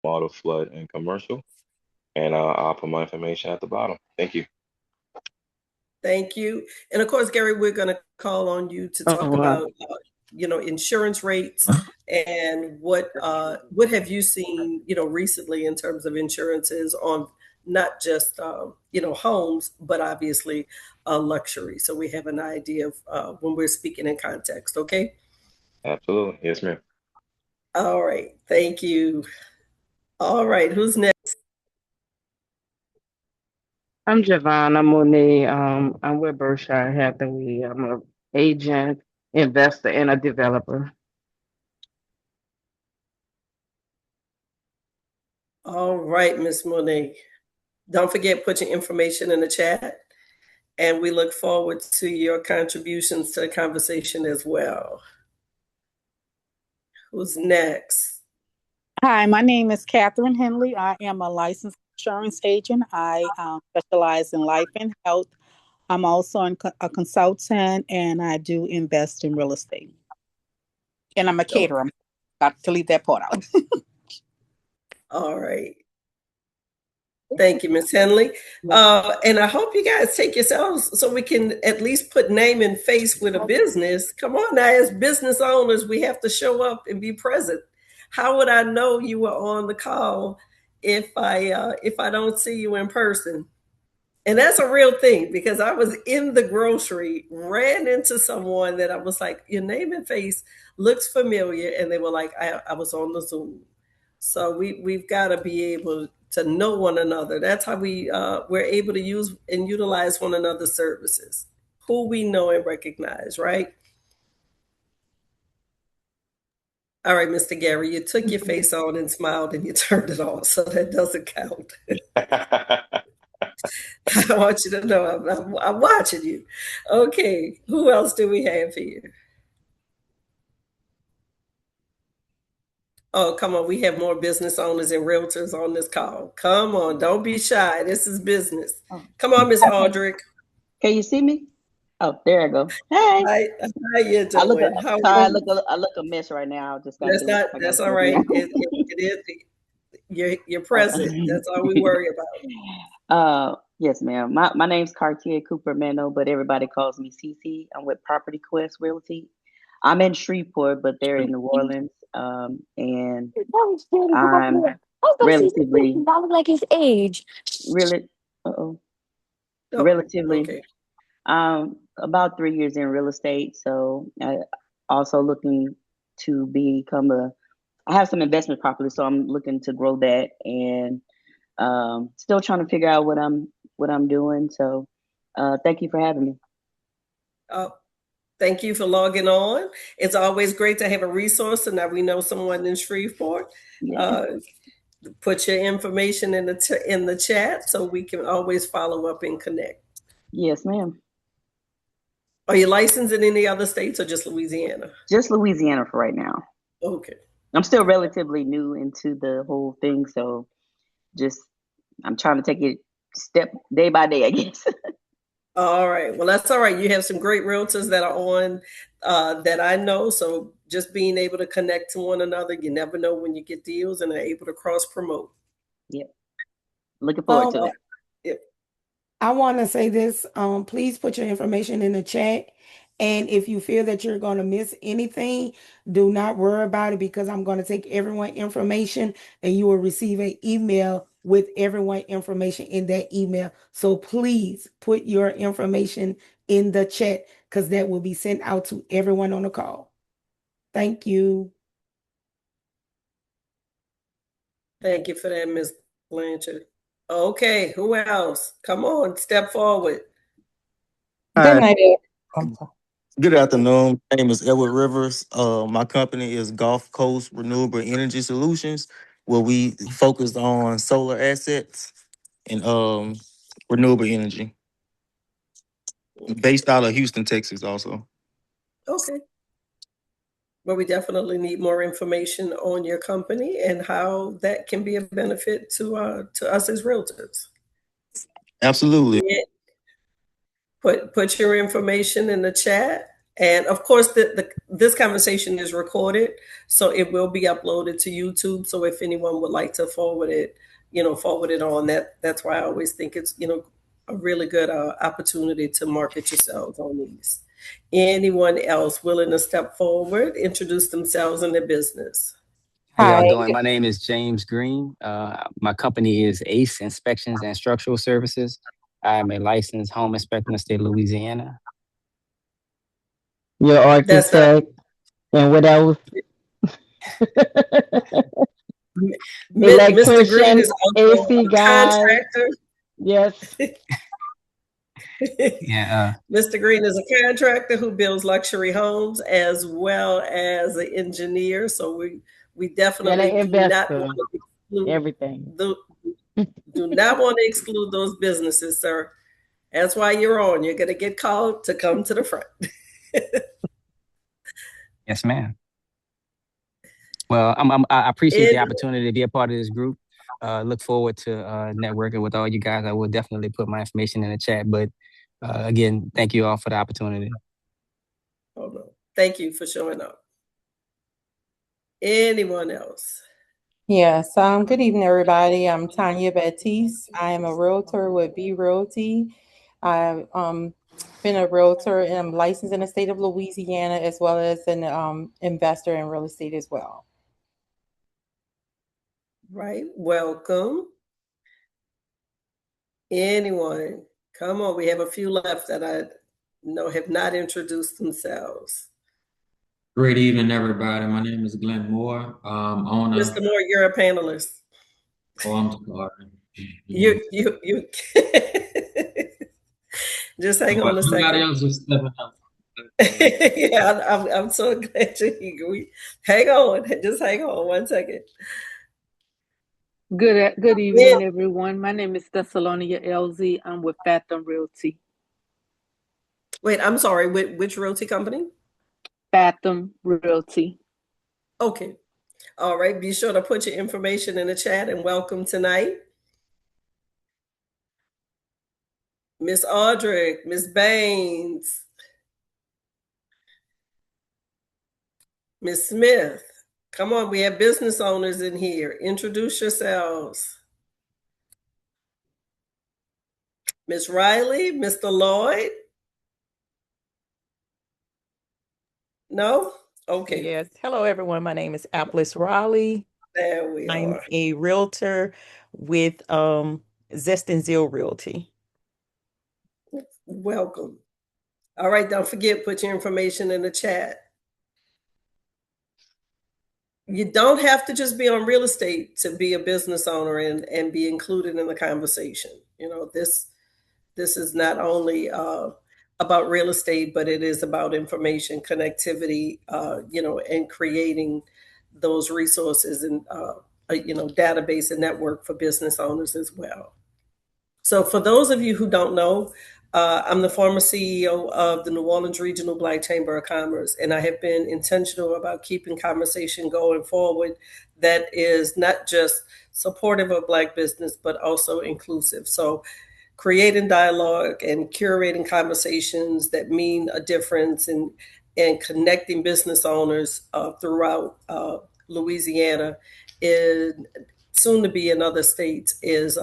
auto, flood, and commercial. And I'll put my information at the bottom. Thank you. Thank you. And of course, Gary, we're going to call on you to Oh, talk wow. about, insurance rates and what have you seen, recently in terms of insurances on not just, homes, but obviously luxury. So we have an idea of when we're speaking in context. Okay. Absolutely. Yes, ma'am. All right. Thank you. All right. Who's next? I'm Giovanna Monet. I'm with Berkshire Hathaway. I'm a agent, investor, and a developer. All right, Miss Monet. Don't forget, put your information in the chat. And we look forward to your contributions to the conversation as well. Who's next? Hi, my name is Catherine Henley. I am a licensed insurance agent. I specialize in life and health. I'm also a consultant and I do invest in real estate. And I'm a Oh, caterer. Got to leave that part out. all right. Thank you, Ms. Henley. And I hope you guys take yourselves so we can at least put name and face with a business. Come on now, as business owners, we have to show up and be present. How would I know you were on the call if I don't see you in person? And that's a real thing because I was in the grocery, ran into someone that I was like, your name and face looks familiar. And they were like, I was on the Zoom. So we've got to be able to know one another. That's how we're able to use and utilize one another's services, who we know and recognize, right? All right, Mr. Gary, you took your face on and smiled and you turned it off, so that doesn't count. I want you to know I'm watching you. Okay, who else do we have here? Oh, come on. We have more business owners and realtors on this call. Come on. Don't be shy. This is business. Oh, Come on, Miss Aldrich. can you see me? Oh, there I go. Hey, How you doing? How are sorry, you? I look a mess right now. I just got That's to, not, I got to that's all come right. here. It is. You're present. That's all we worry about. Yes, ma'am. My name's Cartier Cooper Mano, but everybody calls me CC. I'm with Property Quest Realty. I'm in Shreveport, but they're in New Orleans. And I'm relatively, like his age. really, uh-oh, Oh, relatively, okay. about 3 years in real estate. So I also looking to become I have some investment property, so I'm looking to grow that and still trying to figure out what I'm doing. So thank you for having me. Oh, thank you for logging on. It's always great to have a resource, and now we know someone in Shreveport. Yeah. Uh, put your information in the chat so we can always follow up and connect. Yes, ma'am. Are you licensed in any other states or just Louisiana? Just Louisiana for right now. Okay. I'm still relatively new into the whole thing, so just I'm trying to take it step day by day, I guess. All right. Well, that's all right. You have some great realtors that are on that I know. So just being able to connect to one another, you never know when you get deals and are able to cross promote. Yep. Looking forward to it. Yep. I want to say this. Please put your information in the chat. And if you feel that you're going to miss anything, do not worry about it because I'm going to take everyone information and you will receive an email with everyone information in that email. So please put your information in the chat because that will be sent out to everyone on the call. Thank you. Thank you for that, Ms. Blanchard. Okay, who else? Come on, step forward. Good Hi, night. good afternoon. My name is Edward Rivers. My company is Gulf Coast Renewable Energy Solutions, where we focus on solar assets and renewable energy, based out of Houston, Texas, also. Okay. Well, we definitely need more information on your company and how that can be a benefit to us as realtors. Absolutely. Yeah. Put your information in the chat And of course, this conversation is recorded, so it will be uploaded to YouTube. So if anyone would like to forward it, forward it on. That's why I always think it's a really good opportunity to market yourselves on these. Anyone else willing to step forward, introduce themselves and their business? How y'all Hi. doing? My name is James Green. My company is ACE Inspections and Structural Services. I'm a licensed home inspector in the state of Louisiana. Your That's not architect and what else? Mr. Green Electrician, is also AC a guy. contractor. Yes. Yeah, Mr. Green is a contractor who builds luxury homes as well as an engineer. So we And definitely an do not investor. want to exclude Everything. do not want to exclude those businesses, sir. That's why you're on. You're going to get called to come to the front. yes, ma'am. Well, I appreciate the And opportunity to be a part of this group. Look forward to networking with all you guys. I will definitely put my information in the chat. But again, thank you all for the opportunity. oh no, thank you for showing up. Anyone else? Yes, good evening, everybody. I'm Tanya Baptiste. I am a realtor with B Realty. I've been a realtor and I'm licensed in the state of Louisiana as well as an investor in real estate as well. Right. Welcome. Anyone? Come on. We have a few left that I know have not introduced themselves. Great evening, everybody. My name is Glenn Moore, owner. Mr. Moore, you're a panelist. Oh, I'm sorry. You just hang on a Everybody second. else is stepping up. Yeah, I'm so glad you're here. Hang on, just hang on 1 second. Good Yeah. evening, everyone. My name is Thessalonia LZ. I'm with Fathom Realty. Wait, I'm sorry. Which realty company? Fathom Realty. Okay. All right. Be sure to put your information in the chat and welcome tonight. Miss Audrick, Miss Baines, Miss Smith. Come on, we have business owners in here. Introduce yourselves. Miss Riley, Mr. Lloyd. No? Okay. Yes. Hello, everyone. My name is Apples Raleigh. There we I'm are. a realtor with Zest and Zeal Realty. Welcome. All right, don't forget, put your information in the chat. You don't have to just be on real estate to be a business owner and be included in the conversation. This is not only about real estate, but it is about information connectivity, and creating those resources and database and network for business owners as well. So for those of you who don't know, I'm the former CEO of the New Orleans Regional Black Chamber of Commerce, and I have been intentional about keeping conversation going forward that is not just supportive of Black business, but also inclusive. So creating dialogue and curating conversations that mean a difference and connecting business owners throughout Louisiana is soon to be in other states is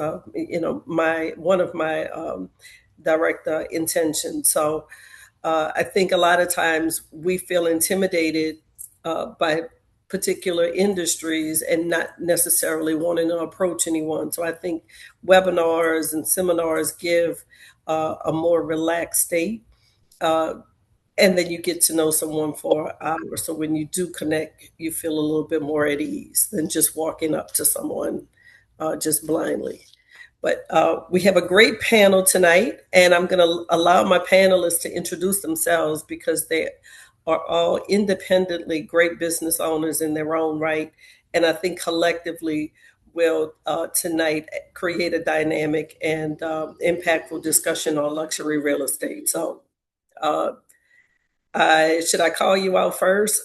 my one of my direct intentions. So I think a lot of times we feel intimidated by particular industries and not necessarily wanting to approach anyone. So I think webinars and seminars give a more relaxed state. And then you get to know someone for hours. So when you do connect, you feel a little bit more at ease than just walking up to someone just blindly. But we have a great panel tonight, and I'm going to allow my panelists to introduce themselves because they are all independently great business owners in their own right. And I think collectively will tonight create a dynamic and impactful discussion on luxury real estate. So should I call you out first,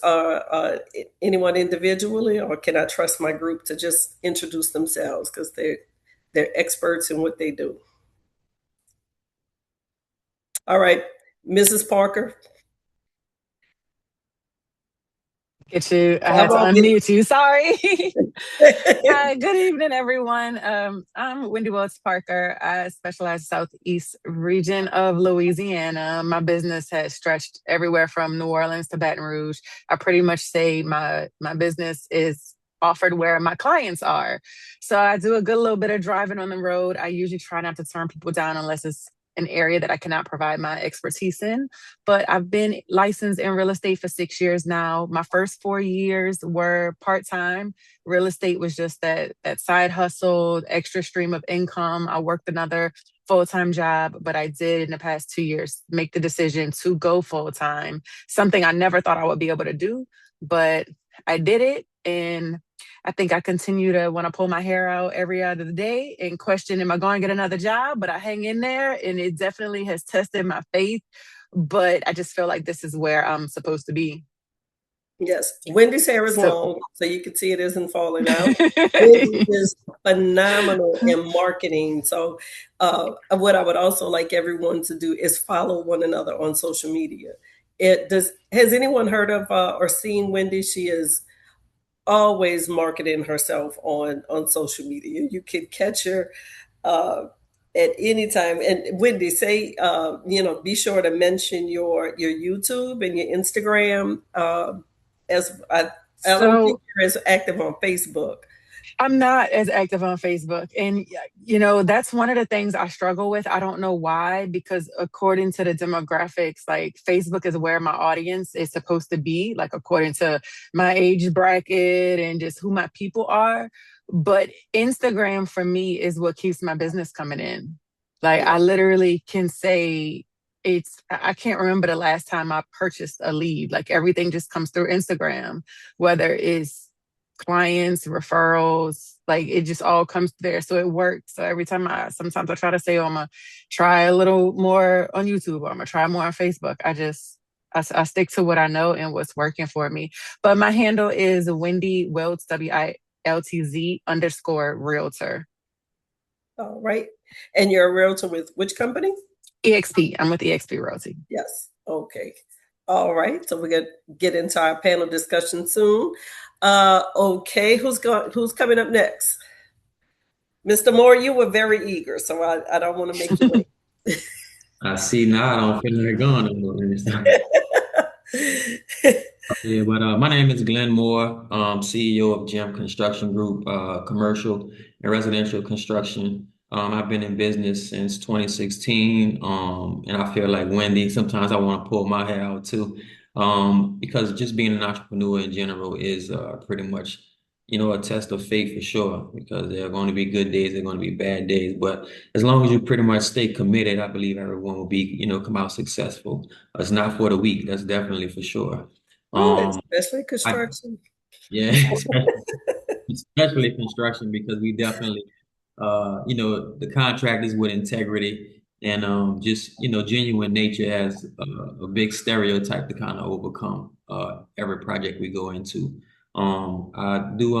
anyone individually, or can I trust my group to just introduce themselves because they're experts in what they do? All right, Mrs. Parker. Get you. I Come had to on, Wendy. unmute you. Sorry. Hi, good evening, everyone. I'm Wendy Wells Parker. I specialize Southeast region of Louisiana. My business has stretched everywhere from New Orleans to Baton Rouge. I pretty much say my business is offered where my clients are. So I do a good little bit of driving on the road. I usually try not to turn people down unless it's an area that I cannot provide my expertise in. But I've been licensed in real estate for 6 years now. My first 4 years were part-time. Real estate was just that side hustle, extra stream of income. I worked another full-time job, but I did in the past 2 years make the decision to go full-time, something I never thought I would be able to do, but I did it. And I think I continue to want to pull my hair out every other day and question, am I going to get another job? But I hang in there, and it definitely has tested my faith. But I just feel like this is where I'm supposed to be. Yes, Wendy's hair is So long, so you can see it isn't falling out. Wendy is phenomenal in marketing. So, what I would also like everyone to do is follow one another on social media. It does. Has anyone heard of or seen Wendy? She is always marketing herself on social media. You can catch her uh, at any time. And Wendy, say be sure to mention your YouTube and your Instagram. As I don't think so you're as active on Facebook. I'm not as active on Facebook. And, that's one of the things I struggle with. I don't know why, because according to the demographics, like Facebook is where my audience is supposed to be, like according to my age bracket and just who my people are. But Instagram for me is what keeps my business coming in. Like Yeah. I literally can say, I can't remember the last time I purchased a lead. Like everything just comes through Instagram, whether it's clients, referrals, like it just all comes there. So it works. So every time sometimes I try to say, oh, I'm gonna try a little more on YouTube, or I'm gonna try more on Facebook. I stick to what I know and what's working for me. But my handle is Wendy Wiltz, WILTZ _realtor. All right. And you're a realtor with which company? EXP. I'm with EXP Realty. Yes. Okay. All right. So we're gonna get into our panel discussion soon. Okay. Who's coming up next? Mr. Moore, you were very eager, so I don't want to make you wait. I see now. I don't feel like going no more this time. Yeah, but my name is Glenn Moore, CEO of Gem Construction Group, commercial and residential construction. I've been in business since 2016, and I feel like Wendy, sometimes I want to pull my hair out too, because just being an entrepreneur in general is pretty much, a test of faith for sure, because there are going to be good days, there are going to be bad days, but as long as you pretty much stay committed, I believe everyone will be, come out successful. It's not for the weak, that's definitely for sure. Especially construction. Yeah, especially construction, because we definitely, the contractors with integrity and just genuine nature has a big stereotype to kind of overcome every project we go into. I do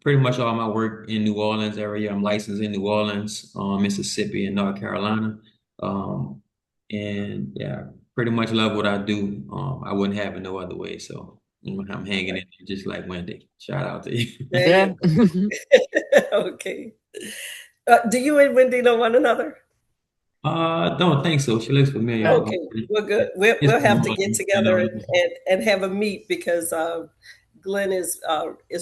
pretty much all my work in New Orleans area. I'm licensed in New Orleans, Mississippi, and North Carolina. And yeah, pretty much love what I do. I wouldn't have it no other way. So I'm hanging in there just like Wendy. Shout out to you. Yeah. Okay. Do you and Wendy know one another? Don't think so. She looks familiar. Okay, well, good. We'll have to get together and have a meet because Glenn is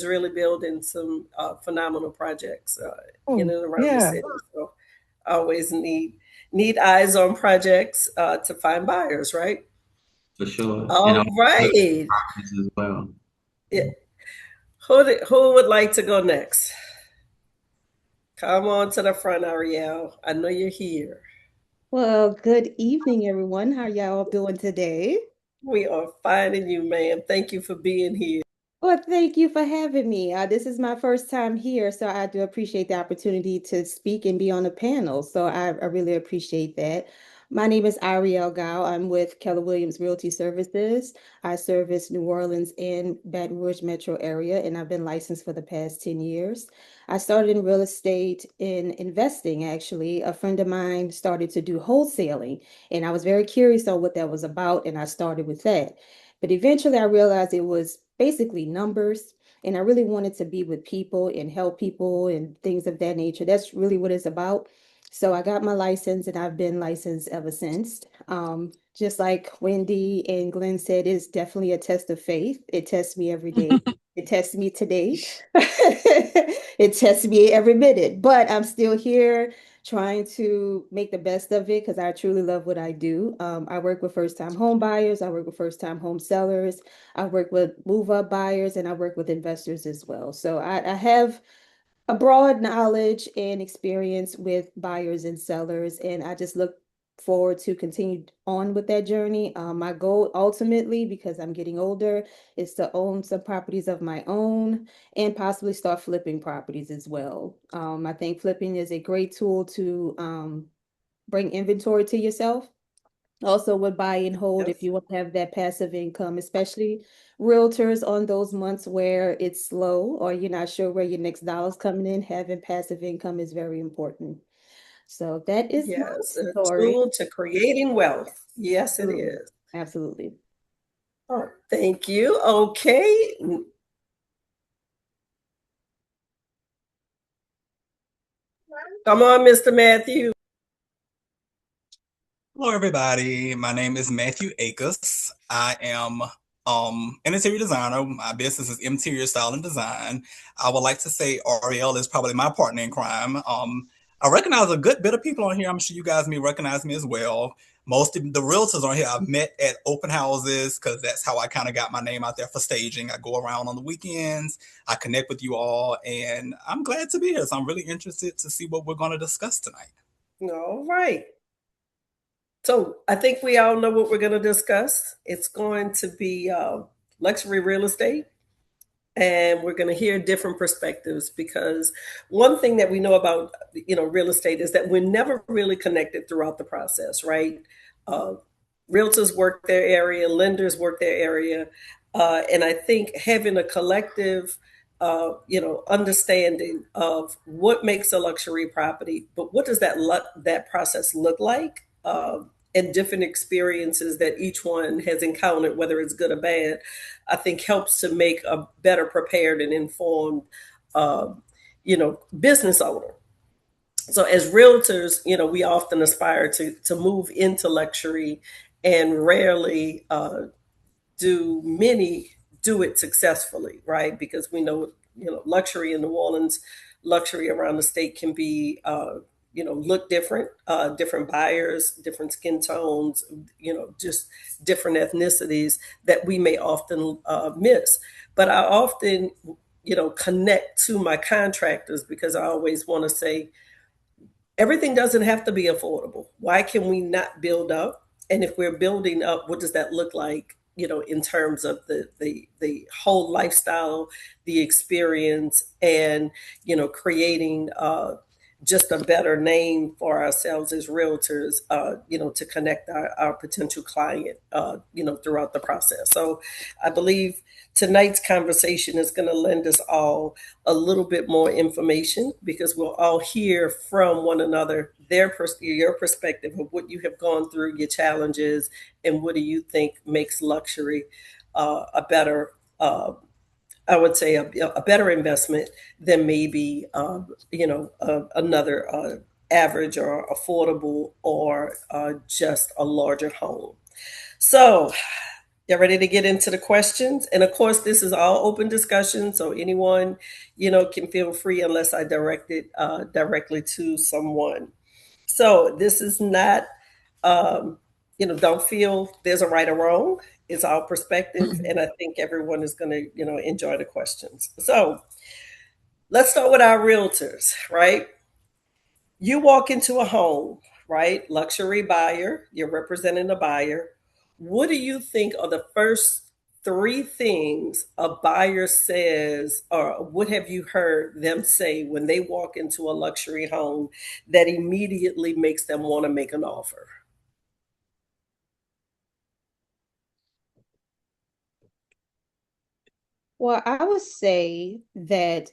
really building some phenomenal projects in Oh, and around the yeah. city. So always need eyes on projects to find buyers, right? For sure. And All right. as well. Yeah. Who would like to go next? Come on to the front, Ariel. I know you're here. Well, good evening, everyone. How y'all doing today? We are finding you, ma'am. Thank you for being here. Well, thank you for having me. This is my first time here, so I do appreciate the opportunity to speak and be on the panel. So I really appreciate that. My name is Ariel Gao. I'm with Keller Williams Realty Services. I service New Orleans and Baton Rouge metro area, and I've been licensed for the past 10 years. I started in real estate in investing, actually. A friend of mine started to do wholesaling, and I was very curious on what that was about, and I started with that. But eventually I realized it was basically numbers. And I really wanted to be with people and help people and things of that nature. That's really what it's about. So I got my license and I've been licensed ever since. Just like Wendy and Glenn said, it's definitely a test of faith. It tests me every day. It tests me today. It tests me every minute, but I'm still here trying to make the best of it because I truly love what I do. I work with first-time home buyers. I work with first-time home sellers. I work with move-up buyers, and I work with investors as well. So I have a broad knowledge and experience with buyers and sellers, and I just look forward to continue on with that journey. My goal ultimately, because I'm getting older, is to own some properties of my own and possibly start flipping properties as well. I think flipping is a great tool to bring inventory to yourself. Also with buy and hold, if Yes. you want to have that passive income, especially realtors on those months where it's slow or you're not sure where your next dollar's coming in, having passive income is very important. So that is my Yes, a story. tool to creating wealth. Yes, it Absolutely. is. Absolutely. Oh, thank you. Okay. Come on, Mr. Matthew. Hello, everybody. My name is Matthew Akers. I am an interior designer. My business is interior style and design. I would like to say Ariel is probably my partner in crime. I recognize a good bit of people on here. I'm sure you guys may recognize me as well. Most of the realtors on here I've met at open houses because that's how I kind of got my name out there for staging. I go around on the weekends, I connect with you all, and I'm glad to be here. So I'm really interested to see what we're going to discuss tonight. All right. So I think we all know what we're going to discuss. It's going to be luxury real estate, and we're going to hear different perspectives because one thing that we know about real estate is that we're never really connected throughout the process, right? uh, Realtors work their area, lenders work their area, and I think having a collective understanding of what makes a luxury property, but what does that process look like, and different experiences that each one has encountered, whether it's good or bad, I think helps to make a better prepared and informed, business owner. So as realtors, we often aspire to move into luxury, and rarely do many do it successfully, right? Because we know, luxury in New Orleans, luxury around the state can be, look different, different buyers, different skin tones, just different ethnicities that we may often miss. But I often, connect to my contractors because I always want to say, everything doesn't have to be affordable. Why can we not build up? And if we're building up, what does that look like? In terms of the whole lifestyle, the experience, and creating just a better name for ourselves as realtors. To connect our potential client, throughout the process. So, I believe tonight's conversation is going to lend us all a little bit more information because we'll all hear from one another your perspective of what you have gone through, your challenges, and what do you think makes luxury a better, I would say, a better investment than maybe another average or affordable or just a larger home. So, get ready to get into the questions. And of course, this is all open discussion. So anyone, can feel free unless I direct it directly to someone. So this is not, don't feel there's a right or wrong. It's all perspective. And I think everyone is going to, enjoy the questions. So let's start with our realtors, right? You walk into a home, right? Luxury buyer, you're representing a buyer. What do you think are the first three things a buyer says, or what have you heard them say when they walk into a luxury home that immediately makes them want to make an offer? Well, I would say that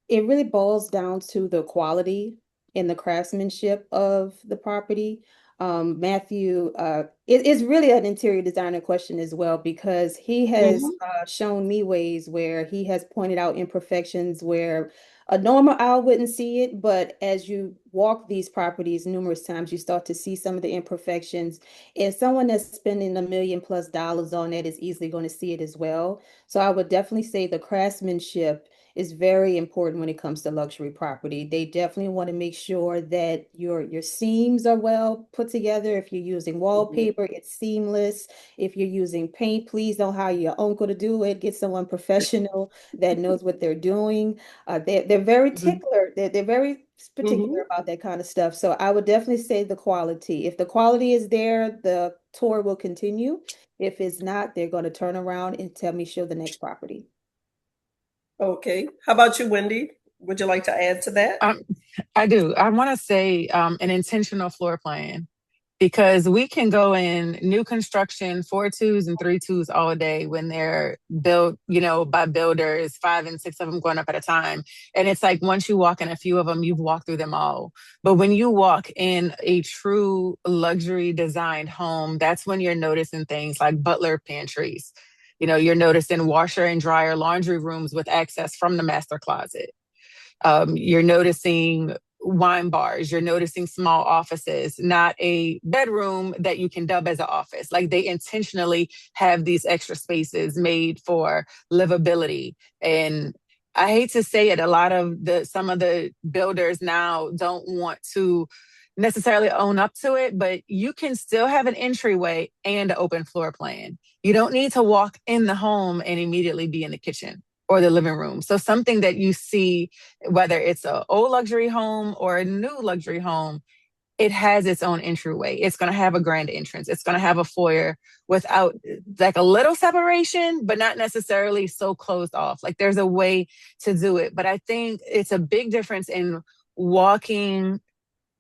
it really boils down to the quality and the craftsmanship of the property. Matthew, it is really an interior designer question as well, because he has shown me ways where he has pointed out imperfections where a normal eye wouldn't see it, but as you walk these properties numerous times, you start to see some of the imperfections. And someone that's spending $1 million+ on it is easily going to see it as well. So I would definitely say the craftsmanship is very important when it comes to luxury property. They definitely want to make sure that your seams are well put together. If you're using wallpaper, it's seamless. If you're using paint, please don't hire your uncle to do it. Get someone professional that knows what they're doing. They're very tickler. They're very particular about that kind of stuff. So I would definitely say the quality. If the quality is there, the tour will continue. If it's not, they're going to turn around and tell me show the next property. Okay. How about you, Wendy? Would you like to add to that? I do. I want to say an intentional floor plan, because we can go in new construction 4.2s and 3.2s all day when they're built, by builders, 5 and 6 of them going up at a time. And it's like once you walk in a few of them, you've walked through them all. But when you walk in a true luxury designed home, that's when you're noticing things like butler pantries. You're noticing washer and dryer laundry rooms with access from the master closet. You're noticing wine bars, you're noticing small offices, not a bedroom that you can dub as an office. Like they intentionally have these extra spaces made for livability. And I hate to say it, some of the builders now don't want to necessarily own up to it, but you can still have an entryway and an open floor plan. You don't need to walk in the home and immediately be in the kitchen or the living room. So something that you see, whether it's an old luxury home or a new luxury home, it has its own entryway. It's going to have a grand entrance. It's going to have a foyer without like a little separation, but not necessarily so closed off. Like there's a way to do it. But I think it's a big difference in walking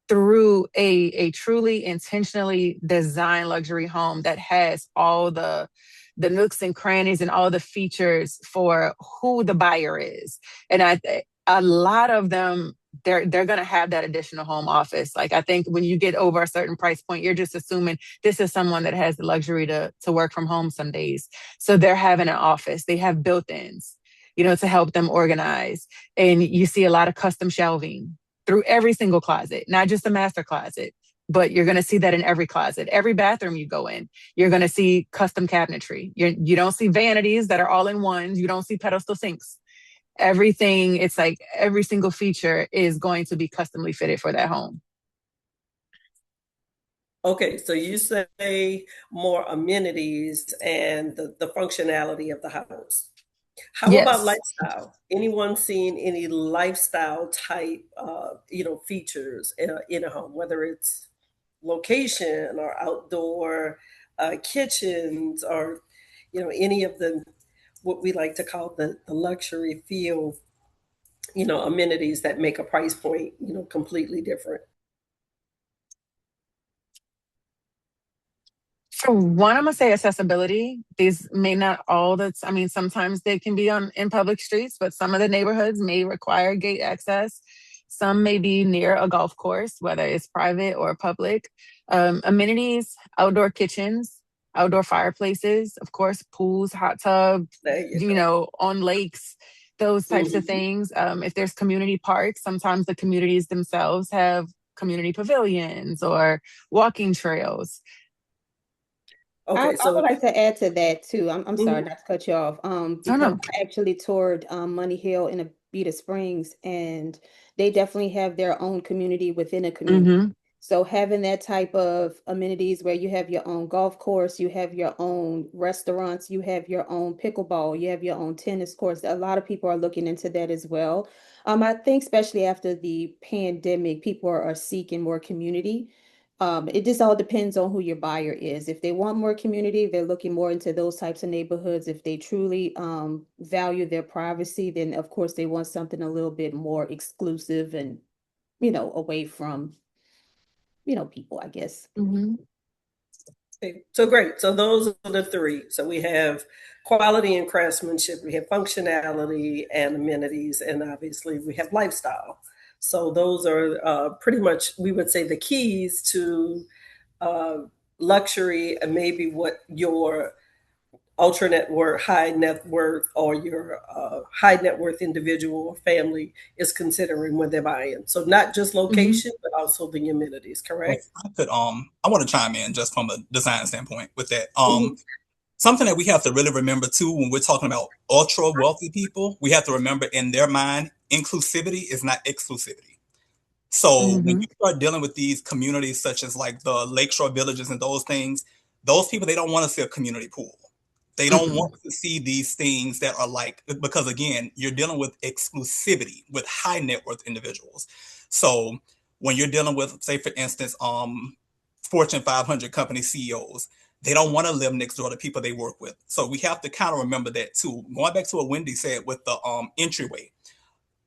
through a truly intentionally designed luxury home that has all the nooks and crannies and all the features for who the buyer is. And a lot of them, they're going to have that additional home office. Like I think when you get over a certain price point, you're just assuming this is someone that has the luxury to work from home some days. So they're having an office. They have built-ins, to help them organize. And you see a lot of custom shelving through every single closet, not just the master closet, but you're going to see that in every closet. Every bathroom you go in, you're going to see custom cabinetry. You don't see vanities that are all in ones. You don't see pedestal sinks. Everything, it's like every single feature is going to be customly fitted for that home. Okay, so you say more amenities and the functionality of the house. How about Yes. lifestyle? Anyone seen any lifestyle type, features in a home, whether it's location or outdoor kitchens or, any of the what we like to call the luxury feel, amenities that make a price point, completely different. For one, I'm gonna say accessibility. These may not all that's, I mean, sometimes they can be in public streets, but some of the neighborhoods may require gate access. Some may be near a golf course, whether it's private or public. Amenities, outdoor kitchens, outdoor fireplaces, of course, pools, hot tub, There you go. on lakes, those types of Mhm. things. If there's community parks, sometimes the communities themselves have community pavilions or walking trails. I Okay, would so like to add to that too. I'm sorry mhm. not to cut you off. Oh Because no. I actually toured Money Hill in Abita Springs, and they definitely have their own community within a community. Mm-hmm. So having that type of amenities where you have your own golf course, you have your own restaurants, you have your own pickleball, you have your own tennis course. A lot of people are looking into that as well. I think especially after the pandemic, people are seeking more community. It just all depends on who your buyer is. If they want more community, they're looking more into those types of neighborhoods. If they truly value their privacy, then of course they want something a little bit more exclusive and, away from, people, I guess. Mm-hmm. Okay, so great. So those are the three. So we have quality and craftsmanship, we have functionality and amenities, and obviously we have lifestyle. So those are pretty much, we would say, the keys to uh, luxury and maybe what your ultra net worth, high net worth, or your high net worth individual or family is considering when they're buying. So not just Mm-hmm. location, but also the amenities. Well, Correct? I want to chime in just from a design standpoint with that. Mm-hmm. Something that we have to really remember too when we're talking about ultra wealthy people, we have to remember in their mind, inclusivity is not exclusivity. So when Mm-hmm. you start dealing with these communities such as like the Lakeshore Villages and those things, those people, they don't want to see a community pool. They don't Mm-hmm. want to see these things that are like, because again, you're dealing with exclusivity with high net worth individuals. So when you're dealing with, say, for instance, Fortune 500 company CEOs, they don't want to live next door to people they work with. So we have to kind of remember that too. Going back to what Wendy said with the entryway,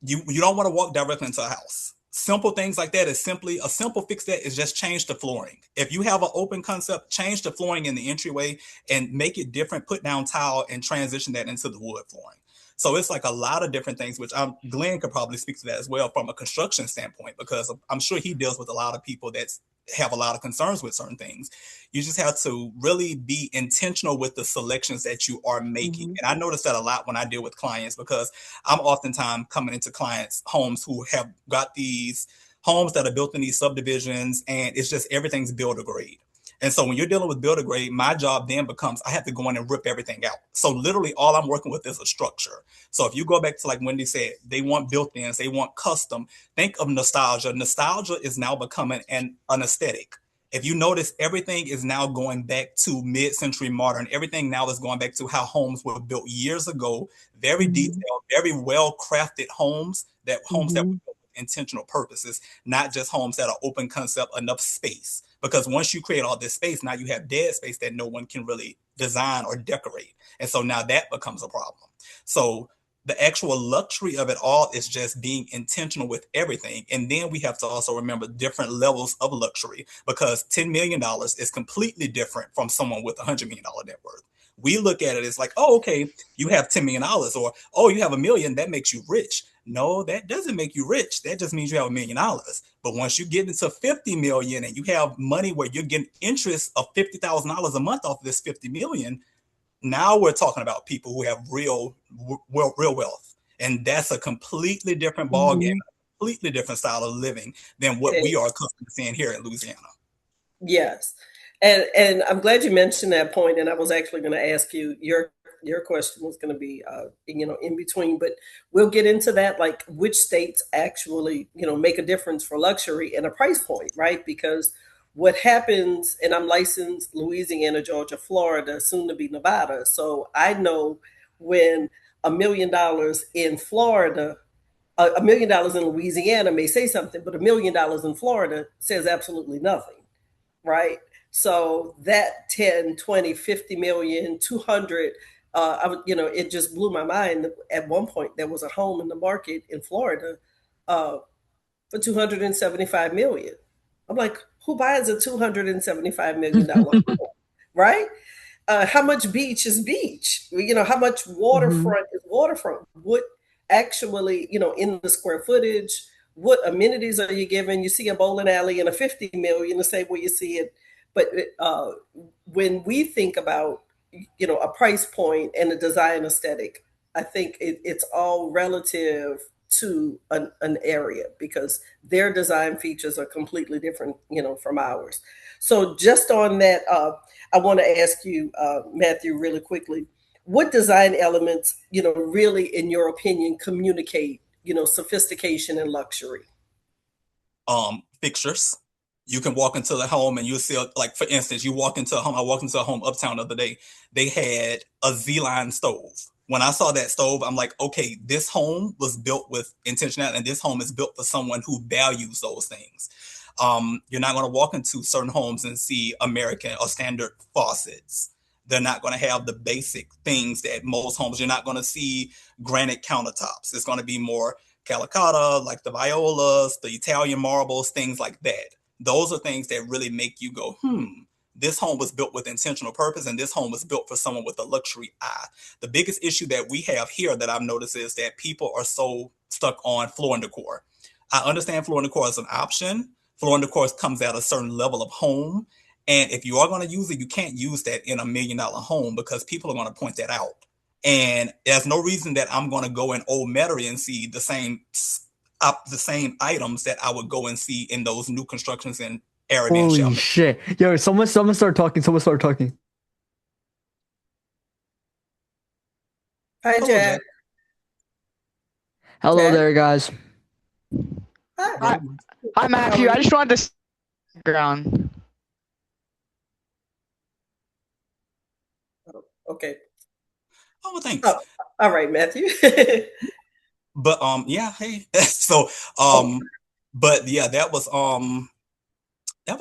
you don't want to walk directly into a house. Simple things like that is simply a simple fix that is just change the flooring. If you have an open concept, change the flooring in the entryway and make it different, put down tile and transition that into the wood flooring. So it's like a lot of different things, which Glenn could probably speak to that as well from a construction standpoint, because I'm sure he deals with a lot of people that have a lot of concerns with certain things. You just have to really be intentional with the selections that you are making. Mm-hmm. And I notice that a lot when I deal with clients, because I'm oftentimes coming into clients' homes who have got these homes that are built in these subdivisions, and it's just everything's builder grade. And so when you're dealing with builder grade, my job then becomes I have to go in and rip everything out. So literally all I'm working with is a structure. So if you go back to like Wendy said, they want built-ins, they want custom. Think of nostalgia. Nostalgia is now becoming an aesthetic. If you notice, everything is now going back to mid-century modern. Everything now is going back to how homes were built years ago. Very Mm-hmm. detailed, very well-crafted homes that Mm-hmm. were built with intentional purposes, not just homes that are open concept, enough space. Because once you create all this space, now you have dead space that no one can really design or decorate. And so now that becomes a problem. So the actual luxury of it all is just being intentional with everything. And then we have to also remember different levels of luxury, because $10 million dollars is completely different from someone with $100 million net worth. We look at it as like, oh, okay, you have $10 million dollars, or oh, you have a million, that makes you rich. No, that doesn't make you rich. That just means you have $1 million. But once you get into 50 million and you have money where you're getting interest of $50,000 a month off of this 50 million, now we're talking about people who have real wealth, and that's a completely different ball game, Mm-hmm. a completely different style of living than what It we are is. accustomed to seeing here in Louisiana. Yes. And I'm glad you mentioned that point. And I was actually going to ask you your question was going to be in between, but we'll get into that, like which states actually make a difference for luxury and a price point, right? Because what happens, and I'm licensed Louisiana, Georgia, Florida, soon to be Nevada, so I know when $1 million in Florida, $1 million in Louisiana may say something, but $1 million in Florida says absolutely nothing, right? So that 10, 20, 50 million, 200, it just blew my mind. At one point, there was a home in the market in Florida uh, for 275 million. I'm like, who buys a $275 million home, right? How much beach is beach? How much Mm-hmm. waterfront is waterfront? What actually, in the square footage, what amenities are you giving? You see a bowling alley in a 50 million, the same way you see it. But when we think about, a price point and a design aesthetic, I think it's all relative to an area because their design features are completely different, from ours. So just on that, I want to ask you, Matthew, really quickly, what design elements, really, in your opinion, communicate, sophistication and luxury? Fixtures. You can walk into the home and you'll see, like for instance, you walk into a home. I walked into a home uptown the other day. They had a Z-line stove. When I saw that stove, I'm like, okay, this home was built with intentionality, and this home is built for someone who values those things. You're not going to walk into certain homes and see American or standard faucets. They're not going to have the basic things that most homes. You're not going to see granite countertops. It's going to be more Calicotta, like the violas, the Italian marbles, things like that. Those are things that really make you go, this home was built with intentional purpose, and this home was built for someone with a luxury eye. The biggest issue that we have here that I've noticed is that people are so stuck on floor and decor. I understand floor and decor is an option. Floor and decor comes at a certain level of home, And if you are going to use it, you can't use that in $1 million home because people are going to point that out. And there's no reason that I'm going to go in Old Metairie and see the same items that I would go and see in those new constructions in Arabian Holy Shelter. shit. Yo, someone start talking. Someone start talking. Hi, Hello, Jack. Jack. Hello Jack? there, guys. Hi. Hi, Matthew. I just wanted to background. Okay. Oh, well, thanks. All right, Matthew. But yeah, hey. So but yeah, that was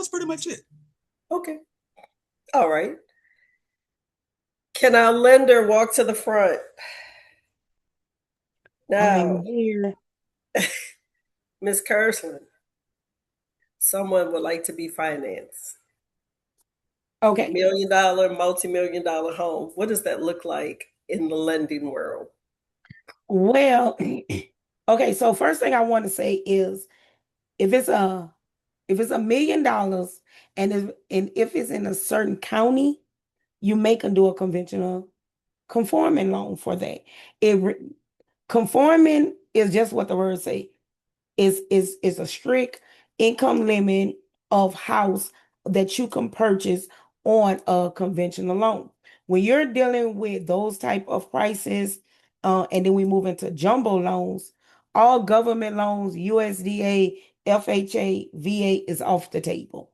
pretty much it. Okay. All right. Can our lender walk to the front? Now, I'm here. Ms. Kirsten, someone would like to be financed. Okay. $1 million, multi-million dollar home. What does that look like in the lending world? Well, okay, so first thing I want to say is if it's $1 million and if it's in a certain county, you may can do a conventional conforming loan for that. Conforming is just what the word say. Is a strict income limit of house that you can purchase on a conventional loan. When you're dealing with those type of prices, and then we move into jumbo loans, all government loans, USDA, FHA, VA is off the table.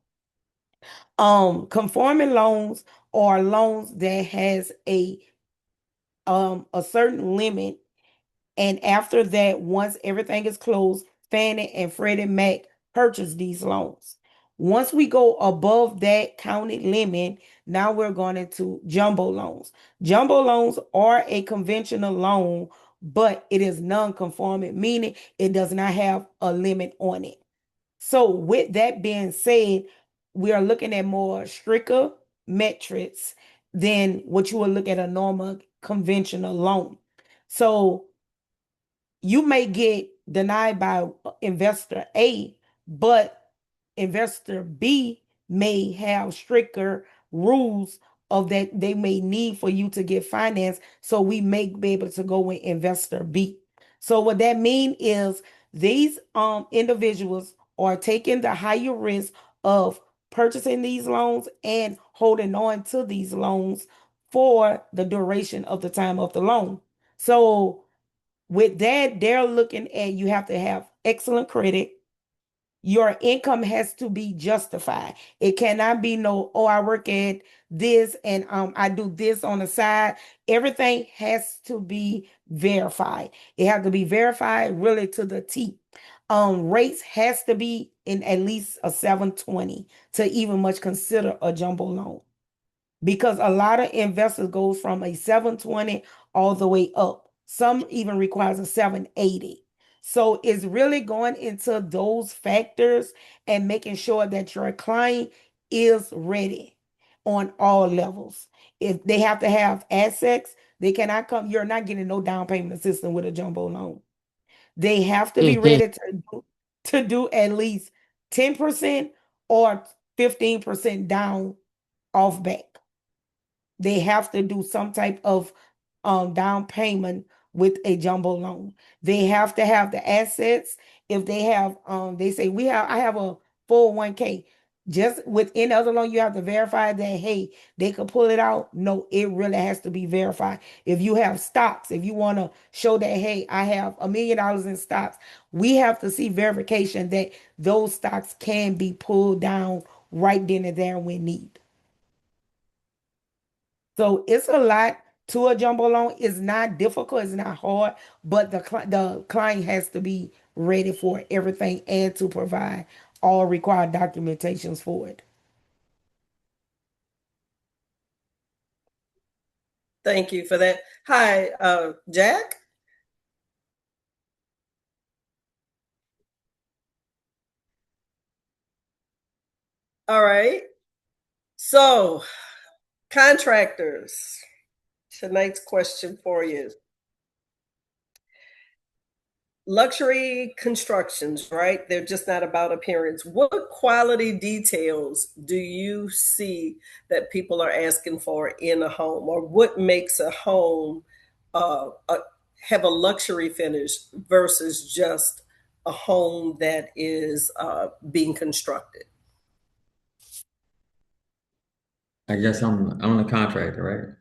Conforming loans are loans that has a certain limit, and after that, once everything is closed, Fannie and Freddie Mac purchase these loans. Once we go above that county limit, now we're going into jumbo loans. Jumbo loans are a conventional loan, but it is non-conforming, meaning it does not have a limit on it. So with that being said, we are looking at more stricter metrics than what you would look at a normal conventional loan. So you may get denied by investor A, but investor B may have stricter rules of that they may need for you to get finance. So we may be able to go with investor B. So what that means is these individuals are taking the higher risk of purchasing these loans and holding on to these loans for the duration of the time of the loan. So with that, they're looking at you have to have excellent credit. Your income has to be justified. It cannot be no, oh, I work at this and I do this on the side. Everything has to be verified. It has to be verified really to the T. Rates has to be in at least a 720 to even much consider a jumbo loan, because a lot of investors goes from a 720 all the way up. Some even requires a 780. So it's really going into those factors and making sure that your client is ready on all levels. If they have to have assets, they cannot come. You're not getting no down payment assistance with a jumbo loan. They have to be ready to do at least 10% or 15% down off back. They have to do some type of down payment with a jumbo loan. They have to have the assets. If they have, they say I have a 401k. Just with any other loan, you have to verify that, hey, they could pull it out. No, it really has to be verified. If you have stocks, if you want to show that, hey, I have $1 million in stocks, we have to see verification that those stocks can be pulled down right then and there when need. So it's a lot to a jumbo loan. It's not difficult, it's not hard, but the client has to be ready for everything and to provide all required documentations for it. Thank you for that. Hi, Jack. All right. So, contractors, tonight's question for you. luxury constructions, right? They're just not about appearance. What quality details do you see that people are asking for in a home, or what makes a home have a luxury finish versus just a home that is being constructed? I guess I'm the contractor, right?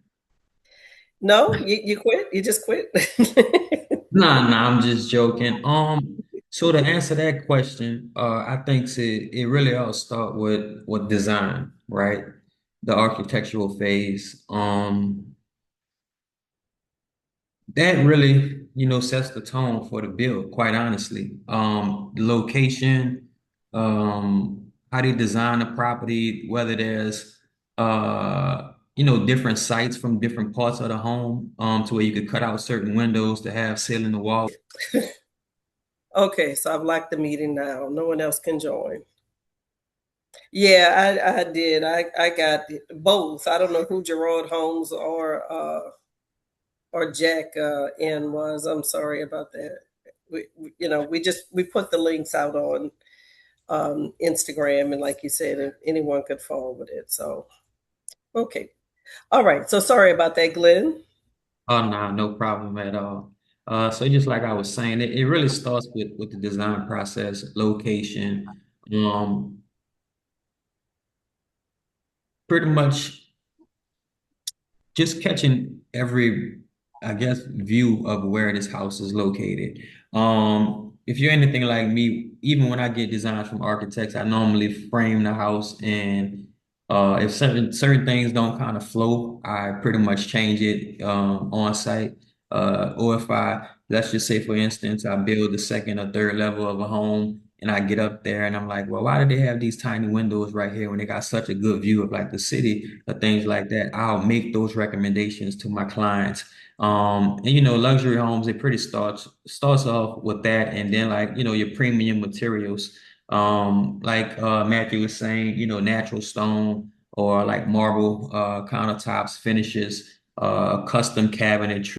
No, you quit. You just quit. Nah, I'm just joking. So to answer that question, I think it really all start with design, right? The architectural phase. That really, sets the tone for the build, quite honestly. The location, how they design the property, whether there's different sites from different parts of the home, to where you could cut out certain windows to have ceiling to wall. Okay, so I've locked the meeting now. No one else can join. Yeah, I did. I got both. I don't know who Gerard Holmes or Jack N was. I'm sorry about that. We put the links out on Instagram, and like you said, if anyone could forward it. So okay, all right. So sorry about that, Glenn. Oh, no, no problem at all. So just like I was saying, it really starts with the design process, location, um, pretty much just catching every, I guess, view of where this house is located. If you're anything like me, even when I get designs from architects, I normally frame the house, and if certain things don't kind of flow, I pretty much change it on site. Or if let's just say, for instance, I build the second or third level of a home, and I get up there and I'm like, well, why do they have these tiny windows right here when they got such a good view of like the city or things like that? I'll make those recommendations to my clients. And luxury homes, it pretty starts off with that, and then like, your premium materials. Like Matthew was saying, natural stone or like marble countertops, finishes, custom cabinetry.